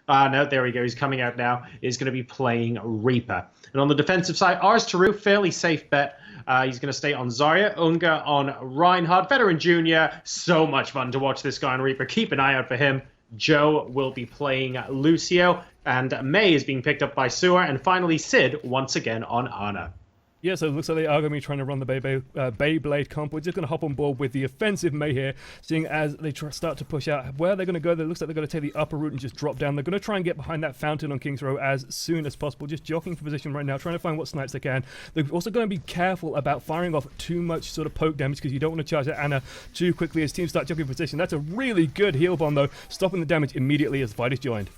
No, there we go. He's coming out now. Is going to be playing Reaper. And on the defensive side, Ars Taru, fairly safe bet. He's going to stay on Zarya, Unga on Reinhardt, Veteran Jr. So much fun to watch this guy on Reaper. Keep an eye out for him. Joe will be playing Lucio, and Mei is being picked up by Sewer, and finally Sid once again on Ana. Yeah, so it looks like they are going to be trying to run the Beyblade comp. We're just going to hop on board with the offensive Mei here, seeing as they start to push out. Where they're going to go, it looks like they're going to take the upper route and just drop down. They're going to try and get behind that fountain on King's Row as soon as possible, just jockeying for position right now, trying to find what snipes they can. They're also going to be careful about firing off too much sort of poke damage because you don't want to charge at Ana too quickly as teams start jockeying for position. That's a really good heal bomb, though, stopping the damage immediately as the fight is joined.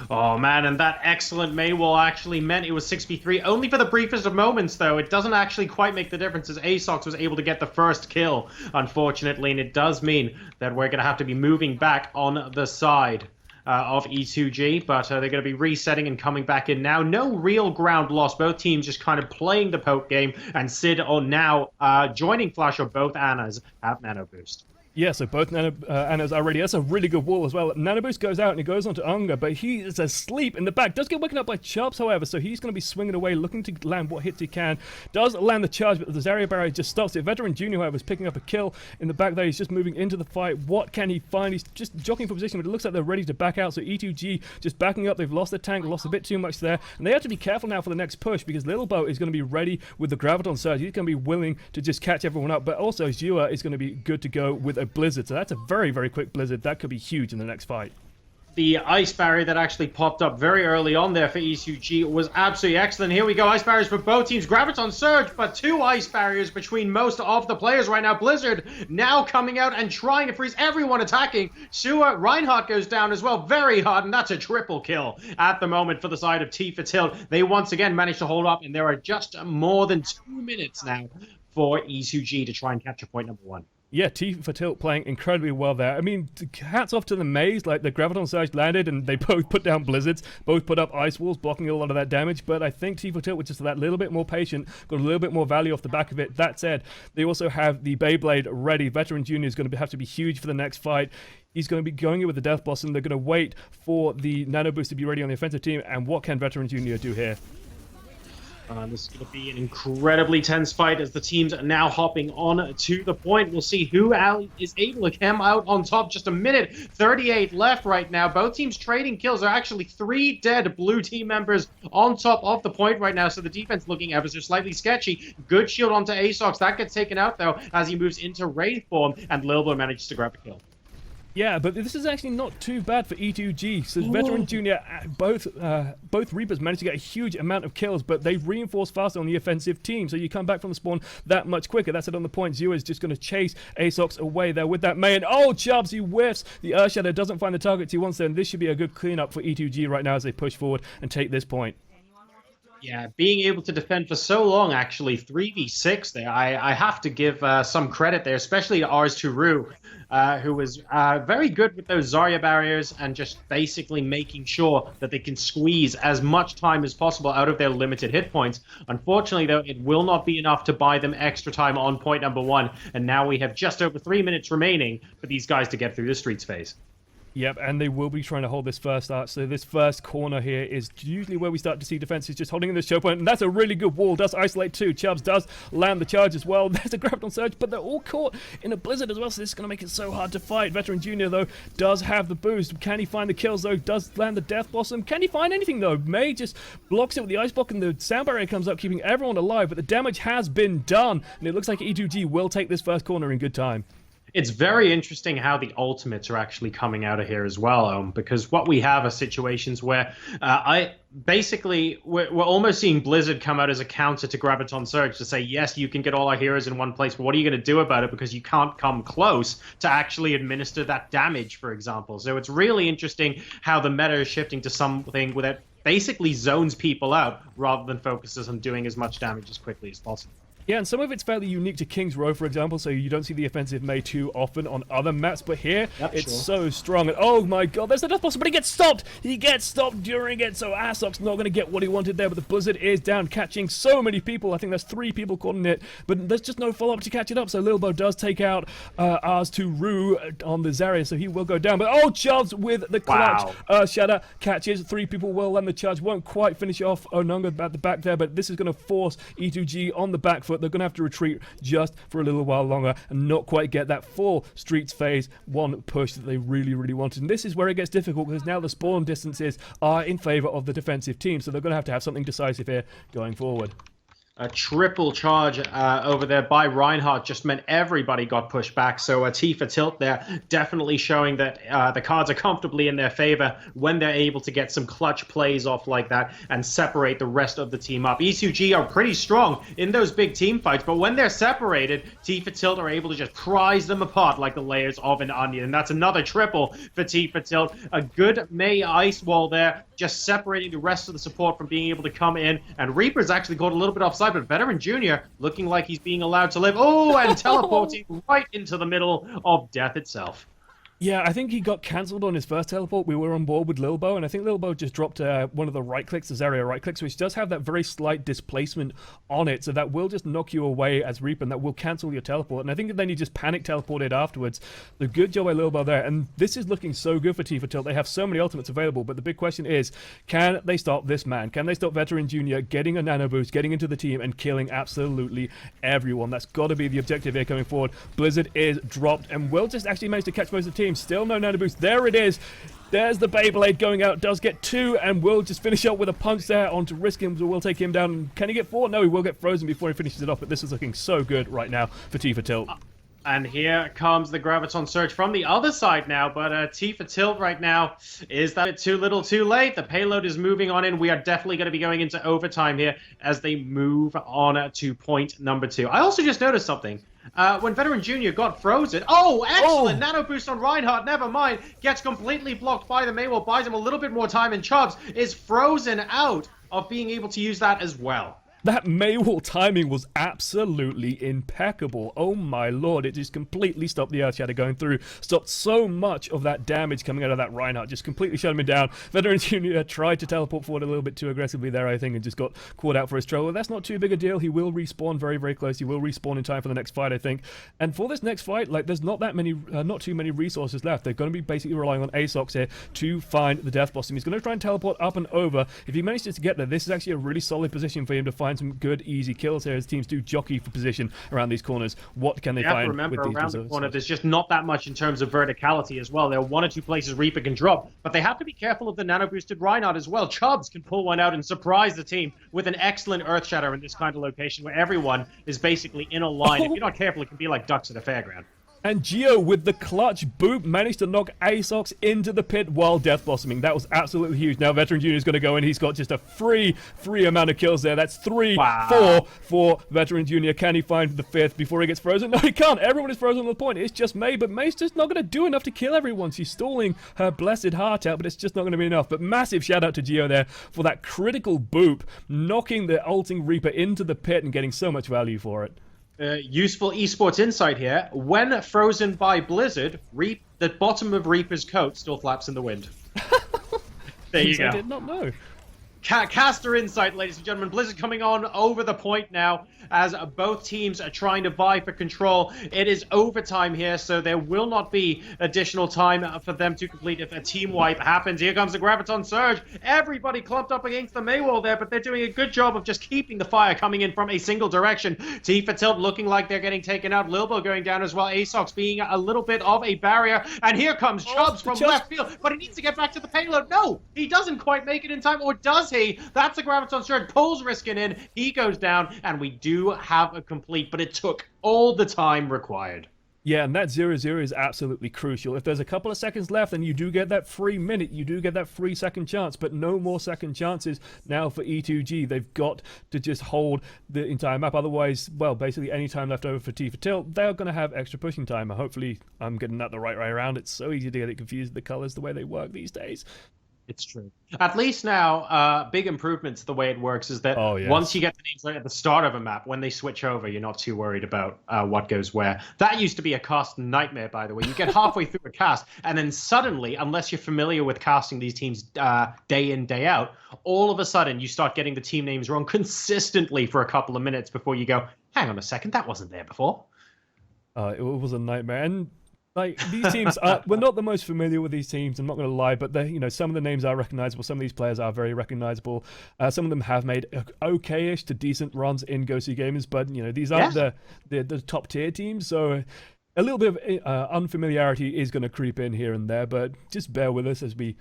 Oh man, and that excellent Mei wall actually meant it was 6v3 only for the briefest of moments, though. It doesn't actually quite make the difference as ASOX was able to get the first kill, unfortunately, and it does mean that we're going to have to be moving back on the side of E2G, but they're going to be resetting and coming back in now. No real ground lost. Both teams just kind of playing the poke game, and Sid on now joining Flash, or both Annas have Nano Boost. Yeah, so both Annas are ready. That's a really good wall as well. Nano Boost goes out and it goes onto Unga, but he is asleep in the back. Does get woken up by Chubbs, however, so he's going to be swinging away, looking to land what hits he can. Does land the charge, but the Zarya barrier just stops it. Veteran Junior, however, is picking up a kill in the back there. He's just moving into the fight. What can he find? He's just jockeying for position, but it looks like they're ready to back out. So E2G just backing up. They've lost their tank, lost a bit too much there, and they have to be careful now for the next push because Little Bo is going to be ready with the Graviton Surge. He's going to be willing to just catch everyone up, but also Zua is going to be good to go with a Blizzard. So that's a very, very quick Blizzard. That could be huge in the next fight. The ice barrier that actually popped up very early on there for E2G was absolutely excellent. Here we go, ice barriers for both teams. Graviton Surge, but two ice barriers between most of the players right now. Blizzard now coming out and trying to freeze everyone attacking. Sewer, Reinhardt goes down as well, very hard, and that's a triple kill at the moment for the side of T for Tilt. They once again managed to hold up, and there are just more than 2 minutes now for E2G to try and capture point number 1. Yeah, T for Tilt playing incredibly well there. I mean, hats off to the Maze. Like, the Graviton Surge landed and they both put down Blizzards, both put up ice walls, blocking a lot of that damage. But I think T for Tilt was just that little bit more patient, got a little bit more value off the back of it. That said, they also have the Beyblade ready. Veteran Junior is going to have to be huge for the next fight. He's going to be going in with the Death Blossom. They're going to wait for the Nano Boost to be ready on the offensive team. And what can Veteran Junior do here? This is going to be an incredibly tense fight as the teams are now hopping on to the point. We'll see who is able to come out on top. Just a minute 38 left right now. Both teams trading kills. There are actually 3 dead blue team members on top of the point right now, so the defense looking ever so slightly sketchy. Good shield onto ASOX. That gets taken out, though, as he moves into Wraith form, and Lilbo manages to grab a kill. Yeah, but this is actually not too bad for E2G. So Veteran Junior, both Reapers managed to get a huge amount of kills, but they reinforced faster on the offensive team. So you come back from the spawn that much quicker. That's it on the point. Zua is just going to chase ASOX away there with that Mei. And oh, Chubbs, he whiffs. The Earthshadow doesn't find the targets he wants there, and this should be a good cleanup for E2G right now as they push forward and take this point. Yeah, being able to defend for so long, actually, 3v6 there. I have to give some credit there, especially to Ars Taru, who was very good with those Zarya barriers and just basically making sure that they can squeeze as much time as possible out of their limited hit points. Unfortunately, though, it will not be enough to buy them extra time on point number 1, and now we have just over 3 minutes remaining for these guys to get through the streets phase. Yep, and they will be trying to hold this first arch. So this first corner here is usually where we start to see defenses just holding in this choke point. And that's a really good wall. Does isolate too. Chubbs does land the charge as well. There's a Graviton Surge, but they're all caught in a Blizzard as well. So this is going to make it so hard to fight. Veteran Junior, though, does have the boost. Can he find the kills, though? Does land the Death Blossom. Can he find anything, though? Mei just blocks it with the Ice Block, and the Sound Barrier comes up, keeping everyone alive. But the damage has been done. And it looks like E2G will take this first corner in good time. It's very interesting how the ultimates are actually coming out of here as well, because what we have are situations where we're almost seeing Blizzard come out as a counter to Graviton Surge to say, yes, you can get all our heroes in one place, but what are you going to do about it because you can't come close to actually administer that damage, for example. So it's really interesting how the meta is shifting to something that basically zones people out rather than focuses on doing as much damage as quickly as possible. Yeah, and some of it's fairly unique to King's Row, for example, so you don't see the offensive Mei too often on other maps, but here, it's so strong. And oh my god, there's the death boss, but he gets stopped! He gets stopped during it, so Asok's not going to get what he wanted there, but the Blizzard is down, catching so many people. I think there's 3 people caught in it, but there's just no follow-up to catch it up, so Lilbo does take out ours to Rue on the Zarya, so he will go down. But oh, Chubbs with the clutch. Shatter catches 3 people well, and the charge won't quite finish off Onunga at the back there, but this is going to force E2G on the back foot. They're going to have to retreat just for a little while longer and not quite get that full Streets Phase 1 push that they really, really wanted. And this is where it gets difficult because now the spawn distances are in favor of the defensive team, so they're going to have something decisive here going forward. A triple charge over there by Reinhardt just meant everybody got pushed back. So Tifa Tilt there definitely showing that the cards are comfortably in their favor when they're able to get some clutch plays off like that and separate the rest of the team up. E2G are pretty strong in those big team fights, but when they're separated, Tifa Tilt are able to just prise them apart like the layers of an onion. And that's another triple for Tifa Tilt. A good Mei ice wall there, just separating the rest of the support from being able to come in. And Reaper's actually got a little bit offside, but Veteran Jr. looking like he's being allowed to live. Oh, and teleporting right into the middle of death itself. Yeah, I think he got cancelled on his first teleport. We were on board with Lilbo, and I think Lilbo just dropped one of the right clicks, the Zarya right clicks, which does have that very slight displacement on it, so that will just knock you away as Reaper, and that will cancel your teleport. And I think then you just panic teleported afterwards. The good job by Lilbo there, and this is looking so good for Tifa Tilt. They have so many ultimates available, but the big question is, can they stop this man? Can they stop Veteran Jr. getting a nano boost, getting into the team, and killing absolutely everyone? That's got to be the objective here coming forward. Blizzard is dropped, and will just actually manage to catch most of the team. Still no nano boost. There it is. There's the Beyblade going out. Does get 2, and will just finish up with a punch there onto Risk him. So we'll take him down. Can he get 4? No, he will get frozen before he finishes it off. But this is looking so good right now for Tifa Tilt. And here comes the Graviton Surge from the other side now, but Tifa Tilt right now is that too little too late. The payload is moving on in. We are definitely going to be going into overtime here as they move on to point number 2. I also just noticed something. When Veteran Jr. got frozen. Oh, excellent! Nano boost on Reinhardt, never mind. Gets completely blocked by the Maywell, buys him a little bit more time, and Chubbs is frozen out of being able to use that as well. That Maywall timing was absolutely impeccable. Oh my lord, it just completely stopped the Earthshatter going through. Stopped so much of that damage coming out of that Reinhardt. Just completely shut him down. Veteran Jr. tried to teleport forward a little bit too aggressively there, I think, and just got caught out for his troll. That's not too big a deal. He will respawn very, very close. He will respawn in time for the next fight, I think. And for this next fight, like, there's not too many resources left. They're going to be basically relying on Asox here to find the Death Boss. And he's going to try and teleport up and over. If he manages to get there, this is actually a really solid position for him to find some good, easy kills here as teams do jockey for position around these corners. What can they find? Remember, with these around the corner, there's just not that much in terms of verticality as well. There are 1 or 2 places Reaper can drop, but they have to be careful of the nano-boosted Reinhardt as well. Chubbs can pull one out and surprise the team with an excellent Earthshatter in this kind of location where everyone is basically in a line. If you're not careful, it can be like ducks at a fairground. And Geo, with the clutch boop, managed to knock Asox into the pit while death blossoming. That was absolutely huge. Now Veteran Jr. is going to go in. He's got just a free amount of kills there. That's 4 for Veteran Jr. Can he find the 5th before he gets frozen? No, he can't. Everyone is frozen on the point. It's just Mei, but Mei's just not going to do enough to kill everyone. She's stalling her blessed heart out, but it's just not going to be enough. But massive shout out to Geo there for that critical boop, knocking the ulting Reaper into the pit and getting so much value for it. Useful esports insight here. When frozen by Blizzard, the bottom of Reaper's coat still flaps in the wind. There you go. I did not know. Caster insight, ladies and gentlemen. Blizzard coming on over the point now as both teams are trying to vie for control. It is overtime here, so there will not be additional time for them to complete if a team wipe happens. Here comes the Graviton Surge. Everybody clumped up against the Maywall there, but they're doing a good job of just keeping the fire coming in from a single direction. Tifa Tilt looking like they're getting taken out. Lilbo going down as well. Asox being a little bit of a barrier. And here comes Chubbs from left field, but he needs to get back to the payload. No, he doesn't quite make it in time, or does he? That's the Graviton Surge. Pulls Riskin in. He goes down, and we do have a complete, but it took all the time required. Yeah, and that 0-0 is absolutely crucial. If there's a couple of seconds left, then you do get that free minute. You do get that free second chance, but no more second chances now for E2G. They've got to just hold the entire map. Otherwise, well, basically any time left over for Tifa Tilt, they're going to have extra pushing time. Hopefully, I'm getting that the right way around. It's so easy to get it confused, the colors, the way they work these days. It's true. At least now, big improvements to the way it works is that Oh, yes. once you get the names right at the start of a map, when they switch over, you're not too worried about what goes where. That used to be a cast nightmare, by the way. You get halfway through a cast, and then suddenly, unless you're familiar with casting these teams day in, day out, all of a sudden you start getting the team names wrong consistently for a couple of minutes before you go, hang on a second, that wasn't there before. It was a nightmare. And like these teams, we're not the most familiar with these teams. I'm not going to lie, but they, some of the names are recognizable. Some of these players are very recognizable. Some of them have made okay-ish to decent runs in Go-See Gamers, but these aren't the top tier teams. So a little bit of unfamiliarity is going to creep in here and there, but just bear with us as we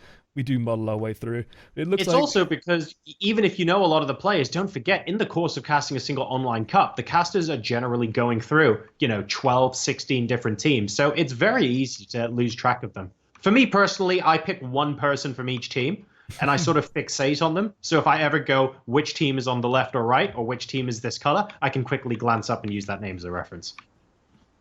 do model our way through. It's also because even if you know a lot of the players, don't forget, in the course of casting a single online cup, the casters are generally going through, 12, 16 different teams. So it's very easy to lose track of them. For me personally, I pick one person from each team, and I sort of fixate on them. So if I ever go, which team is on the left or right, or which team is this color, I can quickly glance up and use that name as a reference.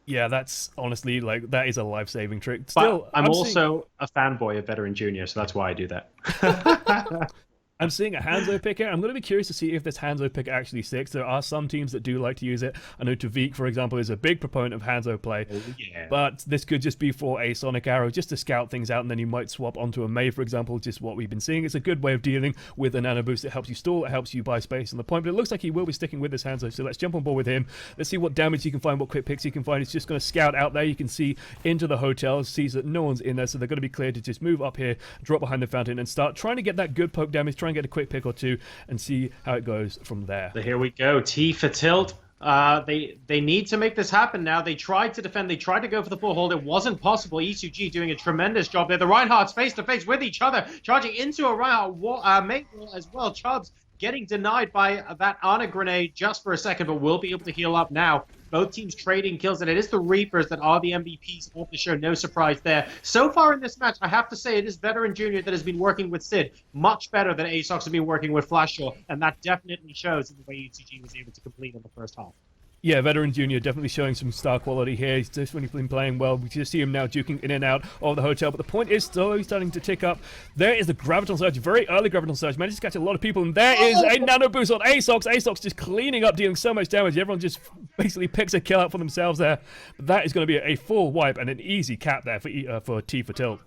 Yeah, that's honestly, that is a life-saving trick. Still, I'm also a fanboy of Veteran Junior, so that's why I do that. I'm seeing a Hanzo pick here. I'm going to be curious to see if this Hanzo pick actually sticks. There are some teams that do like to use it. I know Tavik, for example, is a big proponent of Hanzo play. Oh, yeah. But this could just be for a Sonic Arrow, just to scout things out, and then you might swap onto a Mei, for example, just what we've been seeing. It's a good way of dealing with a Nano Boost. It helps you stall, it helps you buy space on the point, but it looks like he will be sticking with this Hanzo, so let's jump on board with him. Let's see what damage you can find, what quick picks you can find. It's just going to scout out there. You can see into the hotel, sees that no one's in there, so they're going to be clear to just move up here, drop behind the fountain, and start trying to get that good poke damage, try and get a quick pick or two, and see how it goes from there. So here we go. T for Tilt. They need to make this happen now. They tried to defend. They tried to go for the full hold. It wasn't possible. E2G doing a tremendous job there. The Reinhardts face to face with each other, charging into a Reinhardt main wall as well. Chubbs getting denied by that Ana grenade just for a second, but will be able to heal up now. Both teams trading kills, and it is the Reapers that are the MVPs of the show. No surprise there. So far in this match, I have to say it is Veteran Junior that has been working with Sid much better than ASOX have been working with Flashshore, and that definitely shows in the way UTG was able to complete in the first half. Yeah, Veteran Junior definitely showing some star quality here. He's definitely been playing well. We just see him now duking in and out of the hotel. But the point is slowly starting to tick up. There is the Graviton Surge, very early Graviton Surge. Manages to catch a lot of people. And there is a Nano Boost on ASOX. ASOX just cleaning up, dealing so much damage. Everyone just basically picks a kill out for themselves there. But that is going to be a full wipe and an easy cap there for T for Tilt.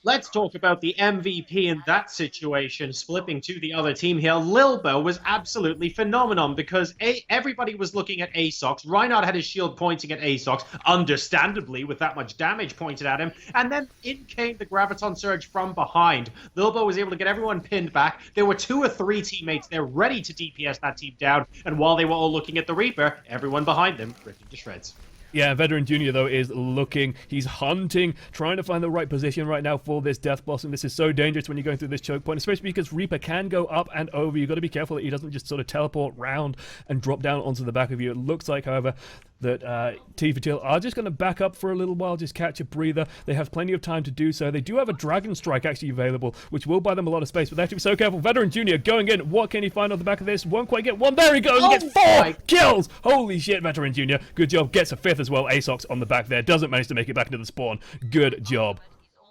Let's talk about the MVP in that situation, flipping to the other team here. Lilbo was absolutely phenomenal because everybody was looking at ASOX. Reinhardt had his shield pointing at ASOX, understandably, with that much damage pointed at him. And then in came the Graviton Surge from behind. Lilbo was able to get everyone pinned back. There were 2 or 3 teammates there ready to DPS that team down. And while they were all looking at the Reaper, everyone behind them ripped to shreds. Yeah, Veteran Junior, though, is looking. He's hunting, trying to find the right position right now for this Death Blossom. This is so dangerous when you're going through this choke point, especially because Reaper can go up and over. You've got to be careful that he doesn't just sort of teleport round and drop down onto the back of you. It looks like, however, that T for Tilt are just going to back up for a little while, just catch a breather. They have plenty of time to do so. They do have a Dragon Strike actually available, which will buy them a lot of space, but they have to be so careful. Veteran Junior going in. What can he find on the back of this? Won't quite get one. There he goes. He gets 4 kills. Holy shit, Veteran Junior. Good job. Gets a 5th as well. ASOX on the back there. Doesn't manage to make it back into the spawn. Good job.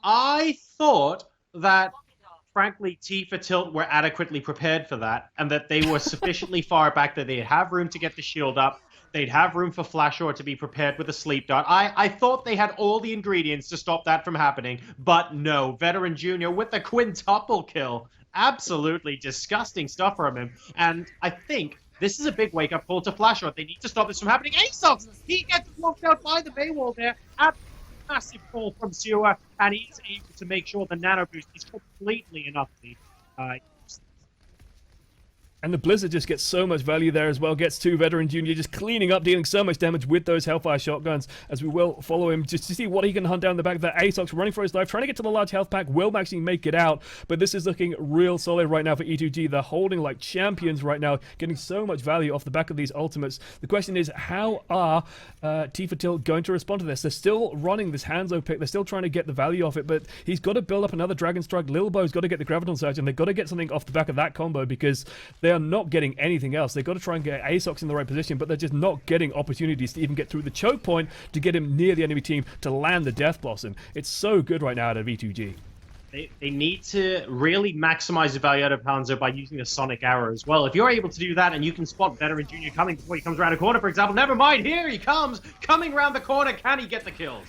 I thought that, frankly, T for Tilt were adequately prepared for that, and that they were sufficiently far back that they'd have room to get the shield up. They'd have room for Flashshore to be prepared with a sleep dart. I thought they had all the ingredients to stop that from happening, but no. Veteran Junior with the quintuple kill. Absolutely disgusting stuff from him. And I think this is a big wake-up call to Flashshore. They need to stop this from happening. ASOX, he gets blocked out by the Baywall there. Massive call from Sewer, and he's able to make sure the Nano Boost is completely enough to And the Blizzard just gets so much value there as well. Gets 2 Veteran Junior just cleaning up, dealing so much damage with those Hellfire shotguns, as we will follow him just to see what he can hunt down the back of that. ASOX running for his life, trying to get to the large health pack, will actually make it out, but this is looking real solid right now for E2G. They're holding like champions right now, getting so much value off the back of these ultimates. The question is, how are T for Tilt going to respond to this? They're still running this Hanzo pick, they're still trying to get the value off it, but he's got to build up another Dragon Strike. Lilbo's got to get the Graviton Surge, and they've got to get something off the back of that combo, because they are not getting anything else. They've got to try and get ASOX in the right position, but they're just not getting opportunities to even get through the choke point to get him near the enemy team to land the Death Blossom. It's so good right now out of E2G. They need to really maximize the value out of Panzer by using the Sonic Arrow as well. If you're able to do that and you can spot Veteran Jr. coming before he comes around a corner, for example, never mind, here he comes, coming around the corner, can he get the kills?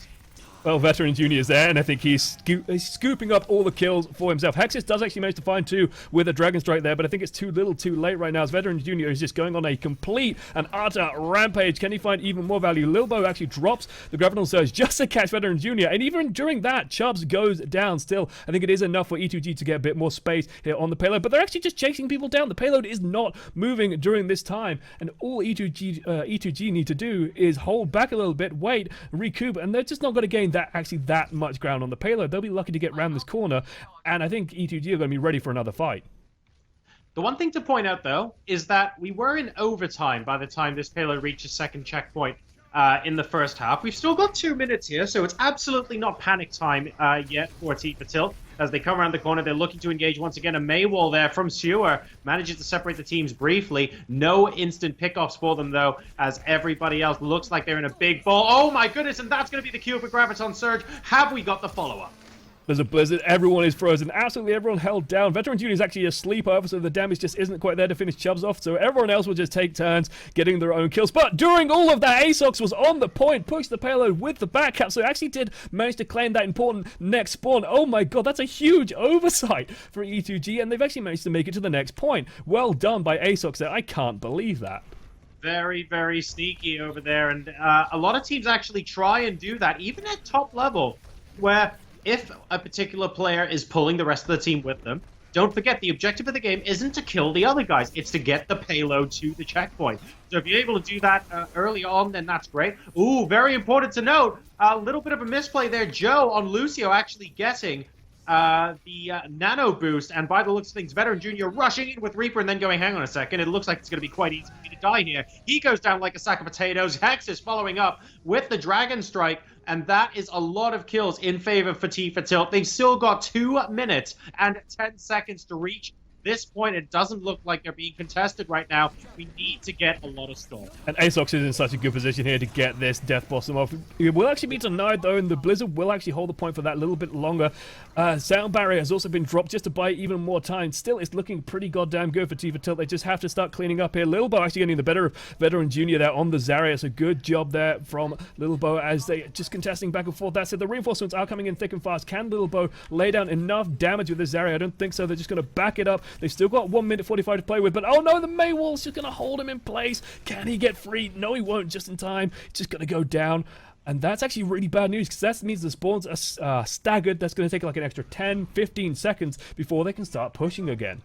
Well, Veteran Jr. is there, and I think he's scooping up all the kills for himself. Hexus does actually manage to find 2 with a Dragon Strike there, but I think it's too little too late right now, as Veteran Jr. is just going on a complete and utter rampage. Can he find even more value? Lilbo actually drops the Gravitron Surge just to catch Veteran Jr., and even during that, Chubbs goes down still. I think it is enough for E2G to get a bit more space here on the payload, but they're actually just chasing people down. The payload is not moving during this time, and all E2G need to do is hold back a little bit, wait, recoup, and they're just not going to gain that much ground on the payload. They'll be lucky to get around this corner, and I think E2G are going to be ready for another fight. The one thing to point out, though, is that we were in overtime by the time this payload reaches second checkpoint in the first half. We've still got 2 minutes here, so it's absolutely not panic time yet for Tifa Tilt. As they come around the corner, they're looking to engage once again. A Maywall there from Sewer manages to separate the teams briefly. No instant pickoffs for them, though, as everybody else looks like they're in a big ball. Oh my goodness, and that's going to be the cue for Graviton Surge. Have we got the follow-up? There's a blizzard, everyone is frozen, absolutely everyone held down. Veteran Jr. is actually asleep, however, so the damage just isn't quite there to finish Chubbs off, so everyone else will just take turns getting their own kills. But during all of that, ASOX was on the point, pushed the payload with the back cap, so actually did manage to claim that important next spawn. Oh my god, that's a huge oversight for E2G, and they've actually managed to make it to the next point. Well done by ASOX there, I can't believe that. Very, very sneaky over there, and a lot of teams actually try and do that, even at top level, where if a particular player is pulling the rest of the team with them, don't forget the objective of the game isn't to kill the other guys, it's to get the payload to the checkpoint. So if you're able to do that early on, then that's great. Ooh, very important to note, a little bit of a misplay there. Joe on Lucio actually getting the nano boost, and by the looks of things, Veteran Jr. rushing in with Reaper and then going, hang on a second, it looks like it's going to be quite easy for me to die here. He goes down like a sack of potatoes. Hex is following up with the Dragon Strike, and that is a lot of kills in favor for Tifa Tilt. They've still got 2 minutes and 10 seconds to reach this point. It doesn't look like they're being contested right now. We need to get a lot of storm. And ASOX is in such a good position here to get this Death Blossom off. It will actually be denied though, and the Blizzard will actually hold the point for that a little bit longer. Sound Barrier has also been dropped just to buy even more time. Still, it's looking pretty goddamn good for Tifa Tilt. They just have to start cleaning up here. Little Bo actually getting the better of Veteran Jr. there on the Zarya. It's a good job there from Little Bo as they just contesting back and forth. That said, the reinforcements are coming in thick and fast. Can Little Bo lay down enough damage with the Zarya? I don't think so. They're just going to back it up. They've still got 1 minute 45 to play with, but oh no, the Maywall's just going to hold him in place. Can he get free? No, he won't, just in time. It's just going to go down. And that's actually really bad news, because that means the spawns are staggered. That's going to take like an extra 10, 15 seconds before they can start pushing again.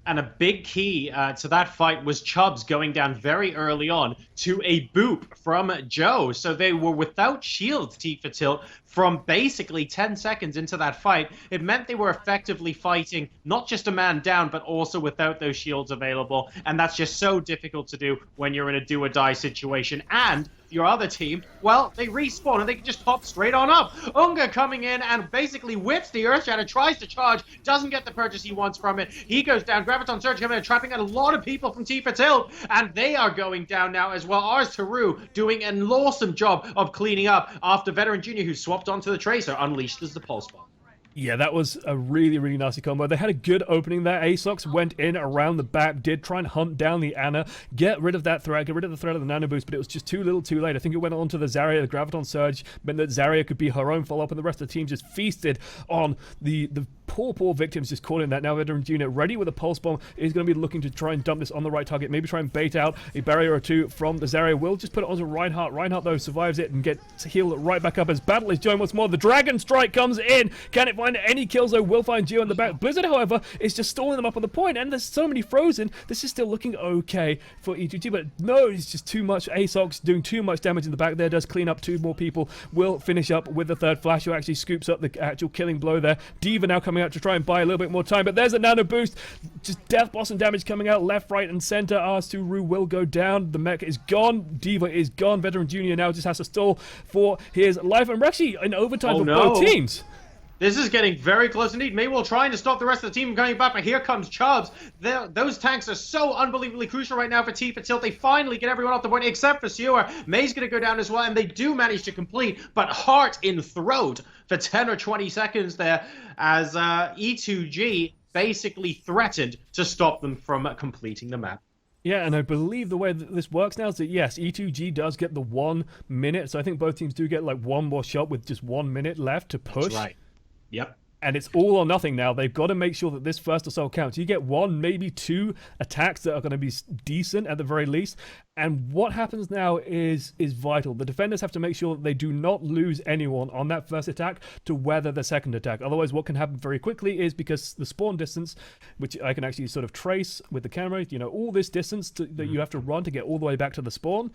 And a big key to that fight was Chubbs going down very early on to a boop from Joe. So they were without shields, Tifa Tilt, from basically 10 seconds into that fight. It meant they were effectively fighting not just a man down, but also without those shields available. And that's just so difficult to do when you're in a do-or-die situation. And your other team, well, they respawn and they can just pop straight on up. Unga coming in and basically whips the Earthshatter, tries to charge, doesn't get the purchase he wants from it. He goes down. Graviton Surge coming in, trapping out a lot of people from Tifa Tilt, and they are going down now as well. Ours Taru doing an awesome job of cleaning up after Veteran Jr., who swapped onto the Tracer, unleashed as the Pulse Bomb. Yeah, that was a really, really nasty combo. They had a good opening there. ASOX went in around the back, did try and hunt down the Ana, get rid of that threat, get rid of the threat of the nano boost, but it was just too little too late. I think it went on to the Zarya. The Graviton Surge meant that Zarya could be her own follow-up, and the rest of the team just feasted on the poor victims just caught in that. Now Veteran Jr. ready with a Pulse Bomb is going to be looking to try and dump this on the right target, maybe try and bait out a barrier or two from the Zarya. Will just put it onto Reinhardt. Reinhardt, though, survives it and gets healed right back up as Battle is joined once more. The Dragon Strike comes in. Can it find any kills, though? Will find Geo in the back. Blizzard, however, is just stalling them up on the point, and there's so many frozen. This is still looking okay for E2G, but no, it's just too much. ASOX doing too much damage in the back there. Does clean up 2 more people. Will finish up with the third flash, who actually scoops up the actual killing blow there. Diva now coming out to try and buy a little bit more time, but there's a nano boost. Just Death Blossom damage coming out left, right, and center. R2 will go down. The mech is gone. Diva is gone. Veteran Jr. now just has to stall for his life, and we're actually in overtime for both teams. This is getting very close indeed. Maywell trying to stop the rest of the team from coming back, but here comes Chubbs. Those tanks are so unbelievably crucial right now for Tilt. They finally get everyone off the point except for Sewer. May's going to go down as well, and they do manage to complete, but heart in throat for 10 or 20 seconds there as E2G basically threatened to stop them from completing the map. Yeah, and I believe the way that this works now is that, yes, E2G does get the 1 minute, so I think both teams do get like one more shot with just 1 minute left to push. That's right. Yep. And it's all or nothing now. They've got to make sure that this first assault counts. You get 1, maybe 2 attacks that are going to be decent at the very least. And what happens now is vital. The defenders have to make sure that they do not lose anyone on that first attack to weather the second attack. Otherwise, what can happen very quickly is, because the spawn distance, which I can actually sort of trace with the camera, you know, all this distance that you have to run to get all the way back to the spawn,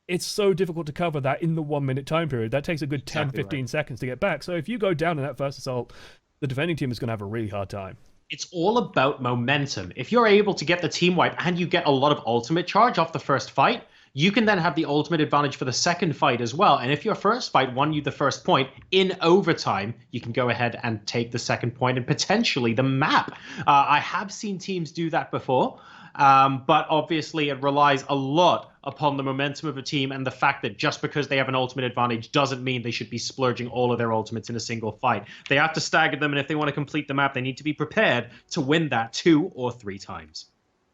it's so difficult to cover that in the 1 minute time period. That takes a good 10, 15 seconds to get back. So if you go down in that first assault, the defending team is going to have a really hard time. It's all about momentum. If you're able to get the team wipe and you get a lot of ultimate charge off the first fight, you can then have the ultimate advantage for the second fight as well. And if your first fight won you the first point, in overtime, you can go ahead and take the second point and potentially the map. I have seen teams do that before. But obviously it relies a lot upon the momentum of a team and the fact that just because they have an ultimate advantage doesn't mean they should be splurging all of their ultimates in a single fight. They have to stagger them, and if they want to complete the map, they need to be prepared to win that 2 or 3 times.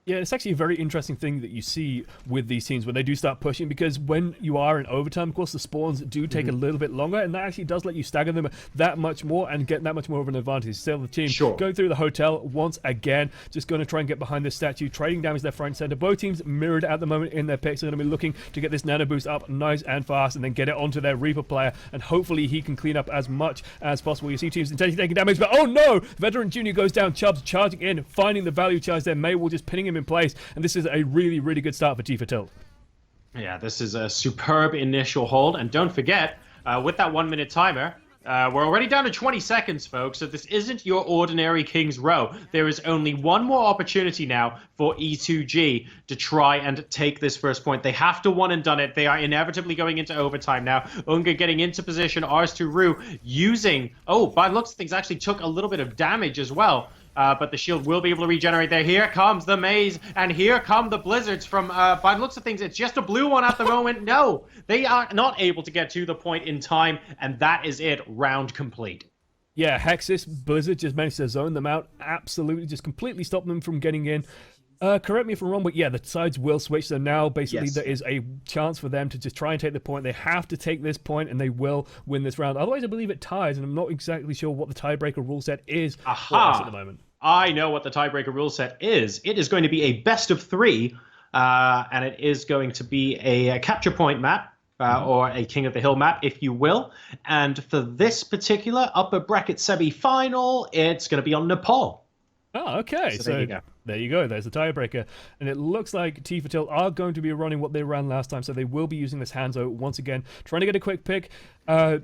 Yeah, it's actually a very interesting thing that you see with these teams when they do start pushing, because when you are in overtime, of course, the spawns do take a little bit longer, and that actually does let you stagger them that much more and get that much more of an advantage. Still, the team going through the hotel once again, just going to try and get behind this statue, trading damage left, right, and center. Both teams mirrored at the moment in their picks. They're going to be looking to get this nano boost up nice and fast and then get it onto their Reaper player, and hopefully he can clean up as much as possible. You see teams intensely taking damage, but oh no! Veteran Junior goes down, Chubbs charging in, finding the value charge there. Maywell just pinning him in place, and this is a really, really good start for Tilt. Yeah, this is a superb initial hold. And don't forget, with that 1 minute timer, we're already down to 20 seconds, folks. So this isn't your ordinary King's Row. There is only one more opportunity now for E2G to try and take this first point. They have to one and done it. They are inevitably going into overtime now. Unga getting into position. Ars2Ru using... Oh, by the looks of things, actually took a little bit of damage as well. But the shield will be able to regenerate there. Here comes the maze, and here come the blizzards from, by the looks of things, it's just a blue one at the moment. No, they are not able to get to the point in time, and that is it. Round complete. Yeah, Hexis, Blizzard just managed to zone them out. Absolutely, just completely stop them from getting in. Correct me if I'm wrong, but yeah, the sides will switch. So now, basically, there is a chance for them to just try and take the point. They have to take this point, and they will win this round. Otherwise, I believe it ties, and I'm not exactly sure what the tiebreaker rule set is for us at the moment. I know what the tiebreaker rule set is. It is going to be a best of 3, and it is going to be a capture point map, or a King of the Hill map, if you will. And for this particular upper bracket semi-final, it's going to be on Nepal. Oh, okay. So there you go. There's the tiebreaker. And it looks like Tilt are going to be running what they ran last time, so they will be using this Hanzo once again, trying to get a quick pick. Our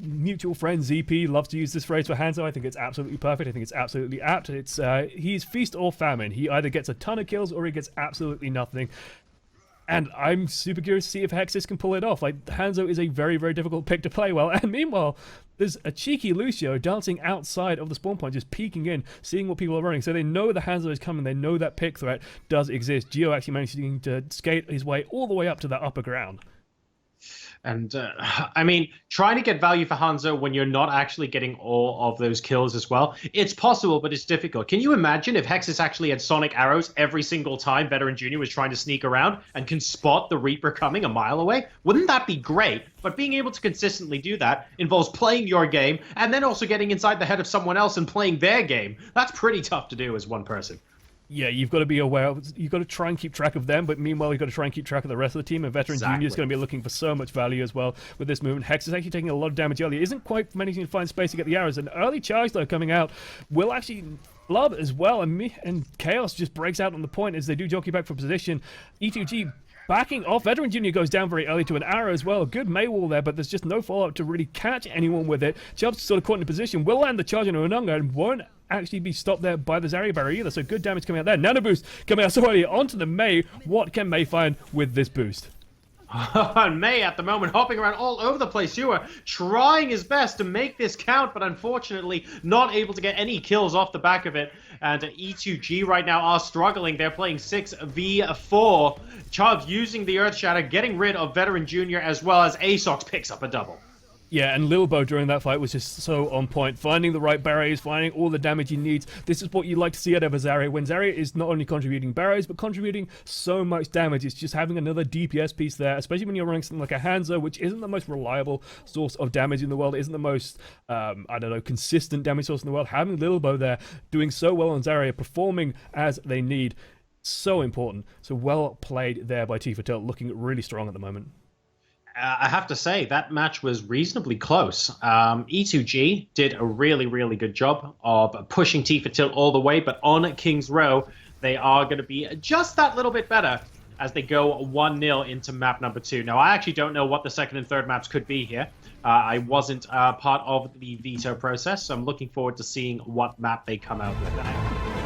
mutual friend ZP loves to use this phrase for Hanzo. I think it's absolutely perfect. I think it's absolutely apt. It's he's feast or famine. He either gets a ton of kills or he gets absolutely nothing. And I'm super curious to see if Hexis can pull it off. Like, Hanzo is a very, very difficult pick to play well. And meanwhile, there's a cheeky Lucio dancing outside of the spawn point, just peeking in, seeing what people are running. So they know the Hanzo is coming. They know that pick threat does exist. Geo actually managing to skate his way all the way up to the upper ground. And, I mean, trying to get value for Hanzo when you're not actually getting all of those kills as well, it's possible, but it's difficult. Can you imagine if Hexis actually had sonic arrows every single time Veteran Junior was trying to sneak around and can spot the Reaper coming a mile away? Wouldn't that be great? But being able to consistently do that involves playing your game and then also getting inside the head of someone else and playing their game. That's pretty tough to do as one person. Yeah, you've got to be aware of, you've got to try and keep track of them, but meanwhile you've got to try and keep track of the rest of the team, and Veteran Junior is going to be looking for so much value as well with this movement. Hex is actually taking a lot of damage early. Isn't quite managing to find space to get the arrows. An early charge, though, coming out will actually flub as well, and Chaos just breaks out on the point as they do jockey back for position. E2G backing off. Veteran Junior goes down very early to an arrow as well. Good Maywall there, but there's just no follow-up to really catch anyone with it. Chubbs sort of caught in a position, will land the charge on Onunga and won't actually be stopped there by the Zarya barrier either, so good damage coming out there. Nano boost coming out so early onto the Mei. What can Mei find with this boost? And May at the moment hopping around all over the place. Yua trying his best to make this count, but unfortunately not able to get any kills off the back of it. And E2G right now are struggling. They're playing 6v4. Chubb using the Earth Shatter, getting rid of Veteran Jr. as well as ASOX picks up a double. Yeah, and Lilbo during that fight was just so on point, finding the right barriers, finding all the damage he needs. This is what you like to see out of a Zarya, when Zarya is not only contributing barriers, but contributing so much damage. It's just having another DPS piece there, especially when you're running something like a Hanzo, which isn't the most reliable source of damage in the world, isn't the most, I don't know, consistent damage source in the world. Having Lilbo there, doing so well on Zarya, performing as they need, so important. So well played there by Tilt, looking really strong at the moment. I have to say, that match was reasonably close. E2G did a really, really good job of pushing Tilt all the way, but on King's Row, they are going to be just that little bit better as they go 1-0 into map number 2. Now, I actually don't know what the second and third maps could be here. I wasn't part of the veto process, so I'm looking forward to seeing what map they come out with.